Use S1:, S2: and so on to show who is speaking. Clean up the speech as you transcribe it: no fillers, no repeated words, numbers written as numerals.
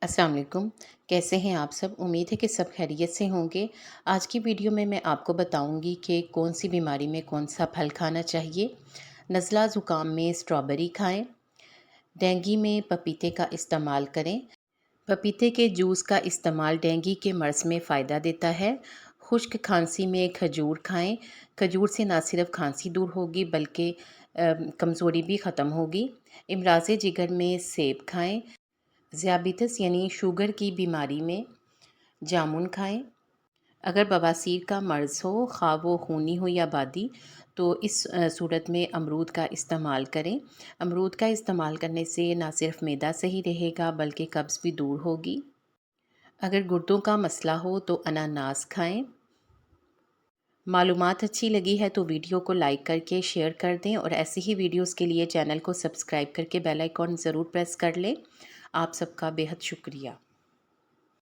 S1: السلام علیکم۔ کیسے ہیں آپ سب؟ امید ہے کہ سب خیریت سے ہوں گے۔ آج کی ویڈیو میں آپ کو بتاؤں گی کہ کون سی بیماری میں کون سا پھل کھانا چاہیے۔ نزلہ زکام میں اسٹرابری کھائیں۔ ڈینگی میں پپیتے کا استعمال کریں۔ پپیتے کے جوس کا استعمال ڈینگی کے مرض میں فائدہ دیتا ہے۔ خشک کھانسی میں کھجور کھائیں۔ کھجور سے نہ صرف کھانسی دور ہوگی بلکہ کمزوری بھی ختم ہوگی۔ امراض جگر میں سیب کھائیں۔ ذیابیطس یعنی شوگر کی بیماری میں جامن کھائیں۔ اگر بواسیر کا مرض ہو، خواہ وہ خونی ہو یا بادی، تو اس صورت میں امرود کا استعمال کریں۔ امرود کا استعمال کرنے سے نہ صرف معدہ صحیح رہے گا بلکہ قبض بھی دور ہوگی۔ اگر گردوں کا مسئلہ ہو تو اناناس کھائیں۔ معلومات اچھی لگی ہے تو ویڈیو کو لائک کر کے شیئر کر دیں اور ایسی ہی ویڈیوز کے لیے چینل کو سبسکرائب کر کے بیل آئیکن ضرور پریس کر لیں۔ آپ سب کا بے حد شکریہ۔